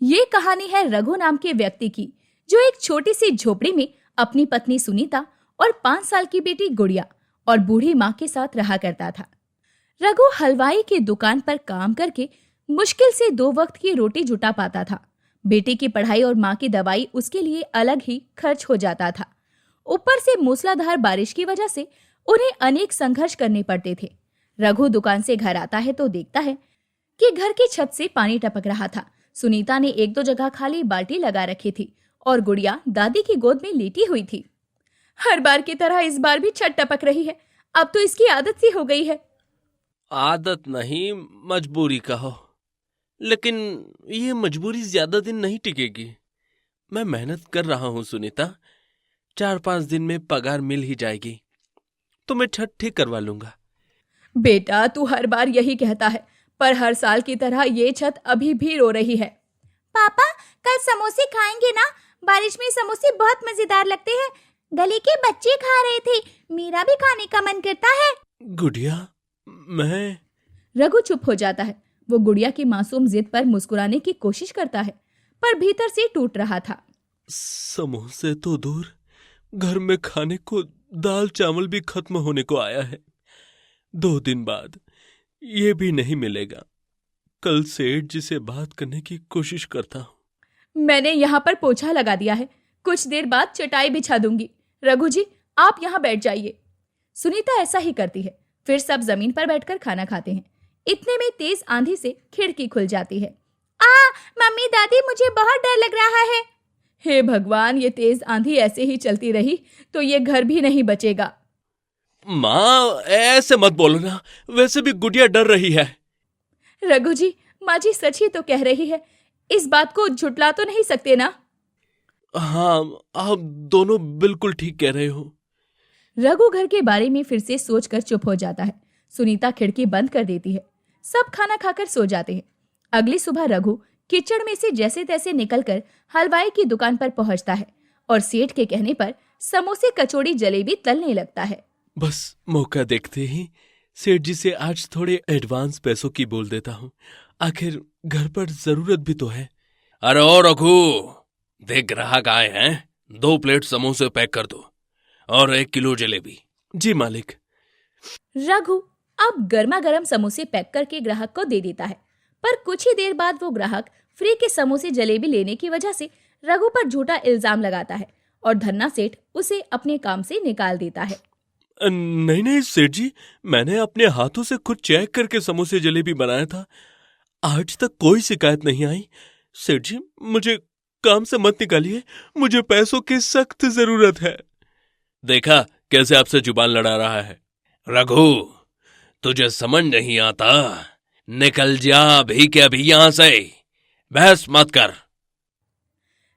ये कहानी है रघु नाम के व्यक्ति की, जो एक छोटी सी झोपड़ी में अपनी पत्नी सुनीता और 5 साल की बेटी गुड़िया और बूढ़ी माँ के साथ रहा करता था। रघु हलवाई की दुकान पर काम करके मुश्किल से 2 वक्त की रोटी जुटा पाता था। बेटी की पढ़ाई और माँ की दवाई उसके लिए अलग ही खर्च हो जाता था। ऊपर से मूसलाधार बारिश की वजह से उन्हें अनेक संघर्ष करने पड़ते थे। रघु दुकान से घर आता है तो देखता है कि घर की छत से पानी टपक रहा था। सुनीता ने 1-2 जगह खाली बाल्टी लगा रखी थी और गुड़िया दादी की गोद में लेटी हुई थी। हर बार की तरह इस बार भी छत टपक रही है। अब तो इसकी आदत सी हो गई है। आदत नहीं, मजबूरी कहो। लेकिन ये मजबूरी ज्यादा दिन नहीं टिकेगी। मैं मेहनत कर रहा हूँ सुनीता। 4-5 दिन में पगार मिल ही जाएगी तो मैं छत ठीक करवा लूंगा। बेटा, तू हर बार यही कहता है, पर हर साल की तरह ये छत अभी भी रो रही है। पापा, कल समोसे खाएंगे ना? बारिश में समोसे बहुत मजेदार लगते हैं। गली के बच्चे खा रहे थे, मेरा भी खाने का मन करता है। गुड़िया, मैं... रघु चुप हो जाता है। वो गुड़िया की मासूम जिद पर मुस्कुराने की कोशिश करता है, पर भीतर से टूट रहा था। समोसे तो दूर, घर में खाने को दाल चावल भी खत्म होने को आया है। 2 दिन बाद ये भी नहीं मिलेगा। कल सेठ जी से बात करने की कोशिश करता हूँ। मैंने यहाँ पर पोछा लगा दिया है, कुछ देर बाद चटाई बिछा दूंगी। रघु जी, आप यहाँ बैठ जाइए। सुनीता ऐसा ही करती है। फिर सब जमीन पर बैठकर खाना खाते हैं। इतने में तेज आंधी से खिड़की खुल जाती है। मम्मी दादी, मुझे बहुत डर लग रहा है। हे भगवान, ये तेज आंधी ऐसे ही चलती रही तो ये घर भी नहीं बचेगा। माँ, ऐसे मत बोलो ना, वैसे भी गुड़िया डर रही है। रघु जी, माँ जी सच ही तो कह रही है, इस बात को झुटला तो नहीं सकते ना? हाँ, आप दोनों बिल्कुल ठीक कह रहे हो। रघु घर के बारे में फिर से सोचकर चुप हो जाता है। सुनीता खिड़की बंद कर देती है। सब खाना खाकर सो जाते हैं। अगली सुबह रघु कीचड़ में से जैसे तैसे निकलकर हलवाई की दुकान पर पहुंचता है और सेठ के कहने पर समोसे कचौड़ी जलेबी तलने लगता है। बस मौका देखते ही सेठ जी से आज थोड़े एडवांस पैसों की बोल देता हूँ। आखिर घर पर जरूरत भी तो है। अरे ओ रघु, देख ग्राहक आए हैं, 2 प्लेट समोसे पैक कर दो और 1 किलो जलेबी। जी मालिक। रघु अब गर्मा गर्म समोसे पैक करके ग्राहक को दे देता है, पर कुछ ही देर बाद वो ग्राहक फ्री के समोसे जलेबी लेने की वजह से रघु पर झूठा इल्जाम लगाता है और धन्ना सेठ उसे अपने काम से निकाल देता है। नहीं सेठ जी, मैंने अपने हाथों से खुद चेक करके समोसे जलेबी बनाया था। आज तक कोई शिकायत नहीं आई। सेठ जी, मुझे काम से मत निकालिए, मुझे पैसों की सख्त जरूरत है। देखा कैसे आपसे जुबान लड़ा रहा है। रघु, तुझे समझ नहीं आता? निकल जा अभी के अभी यहां से, बहस मत कर।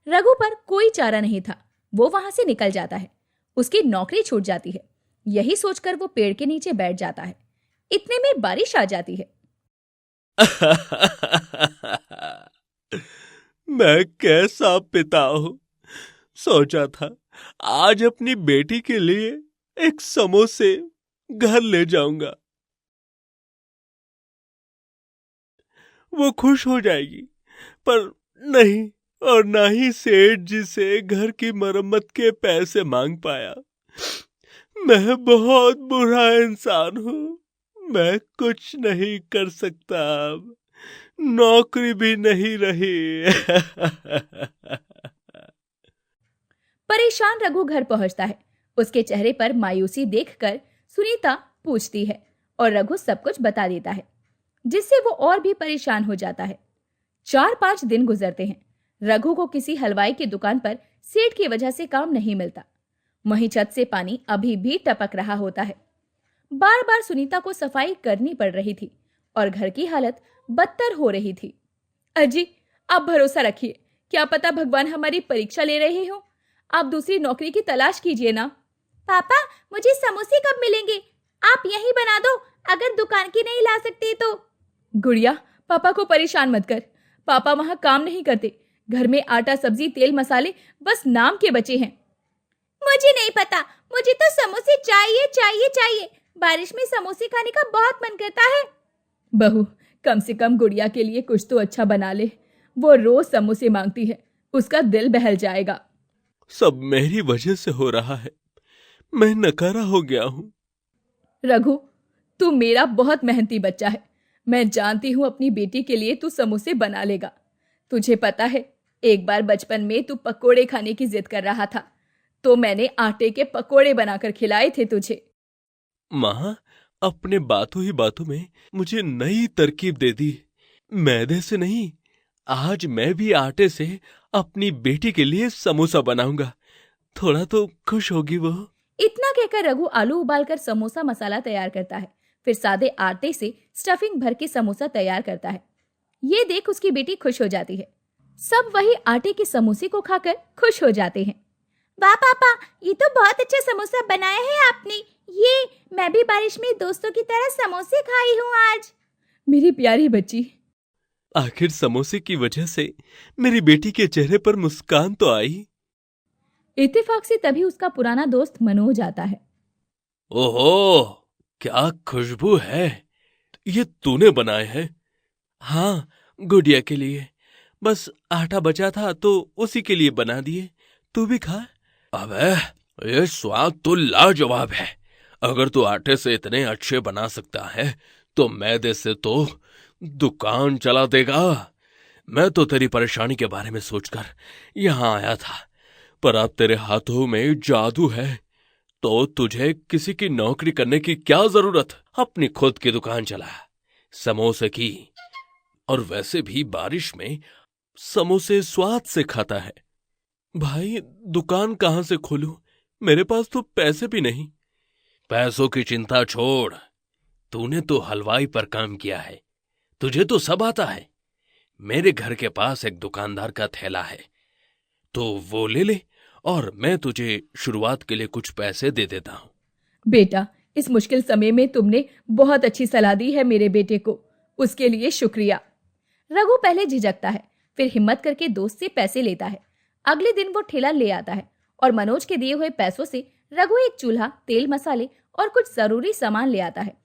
रघु पर कोई चारा नहीं था। वो वहां से निकल जाता है। उसकी नौकरी छूट जाती है। यही सोचकर वो पेड़ के नीचे बैठ जाता है। इतने में बारिश आ जाती है। मैं कैसा पिता हूं। सोचा था आज अपनी बेटी के लिए 1 समोसे घर ले जाऊंगा, वो खुश हो जाएगी। पर नहीं, और ना ही सेठ जी से घर की मरम्मत के पैसे मांग पाया। मैं बहुत बुरा इंसान हूं। मैं कुछ नहीं कर सकता। अब नौकरी भी नहीं रही। परेशान रघु घर पहुंचता है। उसके चेहरे पर मायूसी देखकर सुनीता पूछती है और रघु सब कुछ बता देता है, जिससे वो और भी परेशान हो जाता है। 4-5 दिन गुजरते हैं। रघु को किसी हलवाई की दुकान पर सेठ की वजह से काम नहीं मिलता। वहीं छत से पानी अभी भी टपक रहा होता है। बार बार सुनीता को सफाई करनी पड़ रही थी और घर की हालत बदतर हो रही थी। अजी, आप भरोसा रखिए, क्या पता भगवान हमारी परीक्षा ले रहे हो। आप दूसरी नौकरी की तलाश कीजिए ना। पापा, मुझे समोसे कब मिलेंगे? आप यही बना दो, अगर दुकान की नहीं ला सकते तो। गुड़िया, पापा को परेशान मत कर। पापा वहां काम नहीं करते। घर में आटा, सब्जी, तेल, मसाले बस नाम के बचे हैं। मुझे नहीं पता, मुझे तो समोसे चाहिए चाहिए चाहिए। बारिश में समोसे खाने का बहुत मन करता है। बहू, कम से कम गुड़िया के लिए कुछ तो अच्छा बना ले। वो रोज समोसे मांगती है, उसका दिल बहल जाएगा। सब मेरी वजह से हो रहा है। मैं नकारा हो गया हूँ। रघु, तू मेरा बहुत मेहनती बच्चा है। मैं जानती हूँ अपनी बेटी के लिए तू समोसे बना लेगा। तुझे पता है, एक बार बचपन में तू पकोड़े खाने की जिद कर रहा था, तो मैंने आटे के पकोड़े बनाकर खिलाए थे तुझे। माँ, अपने बातों ही बातों में मुझे नई तरकीब दे दी। मैदे से नहीं, आज मैं भी आटे से अपनी बेटी के लिए समोसा बनाऊंगा। थोड़ा तो खुश होगी वो। इतना कहकर रघु आलू उबालकर समोसा मसाला तैयार करता है, फिर सादे आटे से स्टफिंग भर के समोसा तैयार करता है। ये देख उसकी बेटी खुश हो जाती है। सब वही आटे के समोसे को खाकर खुश हो जाते हैं। वाह पापा, ये तो बहुत अच्छा समोसा बनाया है आपने। ये मैं भी बारिश में दोस्तों की तरह समोसे खाई हूँ आज। मेरी प्यारी बच्ची, आखिर समोसे की वजह से मेरी बेटी के चेहरे पर मुस्कान तो आई। इत्तेफाक से तभी उसका पुराना दोस्त मनोज आता है। ओहो, क्या खुशबू है। ये तूने बनाए हैं? हाँ, गुड़िया के लिए। बस आटा बचा था तो उसी के लिए बना दिए। तू भी खा। अबे, ये स्वाद तो लाजवाब है। अगर तू आटे से इतने अच्छे बना सकता है तो मैदे से तो दुकान चला देगा। मैं तो तेरी परेशानी के बारे में सोचकर यहाँ आया था, पर अब तेरे हाथों में जादू है तो तुझे किसी की नौकरी करने की क्या जरूरत। अपनी खुद की दुकान चला समोसे की। और वैसे भी बारिश में समोसे स्वाद से खाता है। भाई, दुकान कहाँ से खोलूं? मेरे पास तो पैसे भी नहीं। पैसों की चिंता छोड़, तूने तो हलवाई पर काम किया है, तुझे तो सब आता है। मेरे घर के पास एक दुकानदार का ठेला है, तो वो ले ले और मैं तुझे शुरुआत के लिए कुछ पैसे दे देता हूँ। बेटा, इस मुश्किल समय में तुमने बहुत अच्छी सलाह दी है मेरे बेटे को, उसके लिए शुक्रिया। रघु पहले झिझकता है, फिर हिम्मत करके दोस्त से पैसे लेता है। अगले दिन वो ठेला ले आता है और मनोज के दिए हुए पैसों से रघु एक चूल्हा, तेल, मसाले और कुछ जरूरी सामान ले आता है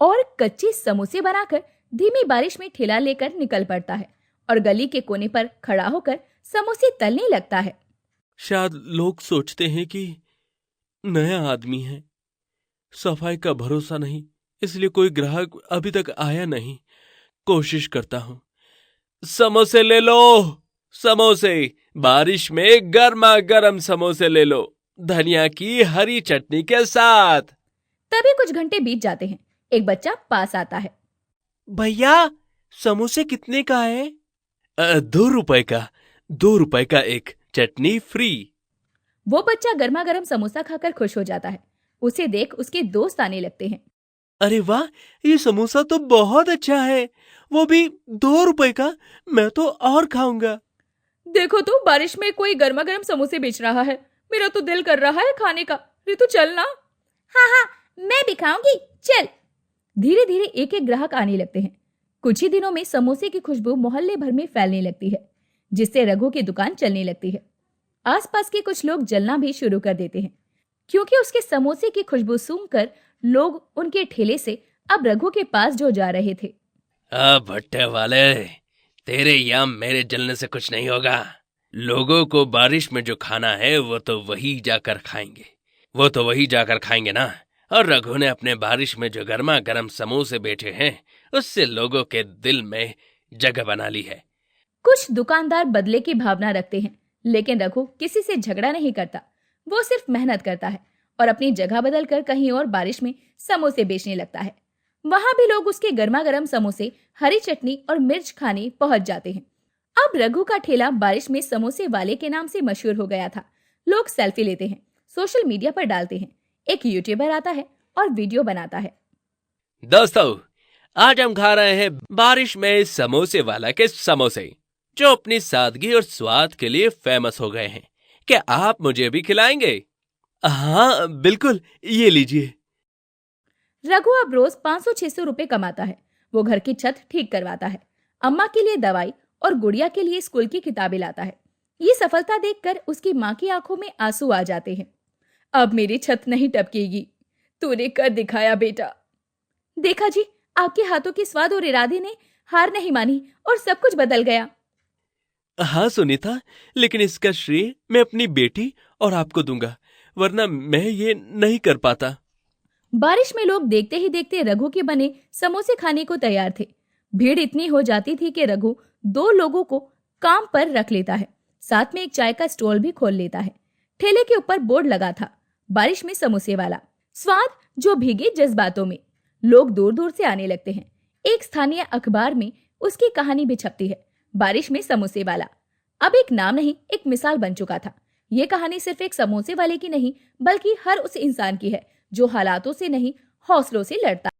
और कच्चे समोसे बनाकर धीमी बारिश में ठेला लेकर निकल पड़ता है और गली के कोने पर खड़ा होकर समोसे तलने लगता है। शायद लोग सोचते हैं कि नया आदमी है, सफाई का भरोसा नहीं, इसलिए कोई ग्राहक अभी तक आया नहीं। कोशिश करता हूँ। समोसे ले लो, समोसे। बारिश में गर्मा गर्म समोसे ले लो, धनिया की हरी चटनी के साथ। तभी कुछ घंटे बीत जाते हैं। एक बच्चा पास आता है। भैया, समोसे कितने का है? 2 रुपए का। 2 रुपए का एक, चटनी फ्री। वो बच्चा गर्मा गर्म समोसा खाकर खुश हो जाता है। उसे देख उसके दोस्त आने लगते हैं। अरे वाह, ये समोसा तो बहुत अच्छा है, वो भी 2 रुपए का। मैं तो और खाऊंगा। देखो तो, बारिश में कोई गर्मा गर्म समोसे बेच रहा है। मेरा तो दिल कर रहा है खाने का। रितु, चल ना। हाँ हाँ, मैं भी खाऊंगी, चल। धीरे धीरे एक एक ग्राहक आने लगते हैं। कुछ ही दिनों में समोसे की खुशबू मोहल्ले भर में फैलने लगती है, जिससे रघु की दुकान चलने लगती है। आसपास के कुछ लोग जलना भी शुरू कर देते हैं, क्योंकि उसके समोसे की खुशबू सूंघकर लोग उनके ठेले से अब रघु के पास जो जा रहे थे। भट्टे वाले, तेरे या मेरे जलने से कुछ नहीं होगा। लोगों को बारिश में जो खाना है वो तो वही जाकर खाएंगे ना। और रघु ने अपने बारिश में जो गर्मा गर्म समोसे बेचे हैं, उससे लोगों के दिल में जगह बना ली है। कुछ दुकानदार बदले की भावना रखते हैं, लेकिन रघु किसी से झगड़ा नहीं करता। वो सिर्फ मेहनत करता है और अपनी जगह बदलकर कहीं और बारिश में समोसे बेचने लगता है। वहां भी लोग उसके गर्मा गर्म समोसे, हरी चटनी और मिर्च खाने पहुंच जाते हैं। अब रघु का ठेला बारिश में समोसे वाले के नाम से मशहूर हो गया था। लोग सेल्फी लेते हैं, सोशल मीडिया पर डालते हैं। एक यूट्यूबर आता है और वीडियो बनाता है। दोस्तों, आज हम खा रहे हैं बारिश में समोसे वाला के समोसे, जो अपनी सादगी और स्वाद के लिए फेमस हो गए हैं। क्या आप मुझे भी खिलाएंगे? हाँ बिल्कुल, ये लीजिए। रघु अब रोज 500-600 रुपए कमाता है। वो घर की छत ठीक करवाता है, अम्मा के लिए दवाई और गुड़िया के लिए स्कूल की किताबें लाता है। ये सफलता देखकर उसकी माँ की आंखों में आंसू आ जाते हैं। अब मेरी छत नहीं टपकेगी, तूने कर दिखाया बेटा। देखा जी, आपके हाथों के स्वाद और इरादे ने हार नहीं मानी और सब कुछ बदल गया। हाँ सुनीता, लेकिन इसका श्रेय मैं अपनी बेटी और आपको दूंगा, वरना मैं ये नहीं कर पाता। बारिश में लोग देखते ही देखते रघु के बने समोसे खाने को तैयार थे। भीड़ इतनी हो जाती थी कि रघु 2 लोगों को काम पर रख लेता है, साथ में एक चाय का स्टॉल भी खोल लेता है। ठेले के ऊपर बोर्ड लगा था, बारिश में समोसे वाला, स्वाद जो भीगे जज्बातों में। लोग दूर दूर से आने लगते हैं। एक स्थानीय अखबार में उसकी कहानी भी छपती है, बारिश में समोसे वाला। अब एक नाम नहीं, एक मिसाल बन चुका था। ये कहानी सिर्फ एक समोसे वाले की नहीं, बल्कि हर उस इंसान की है जो हालातों से नहीं, हौसलों से लड़ता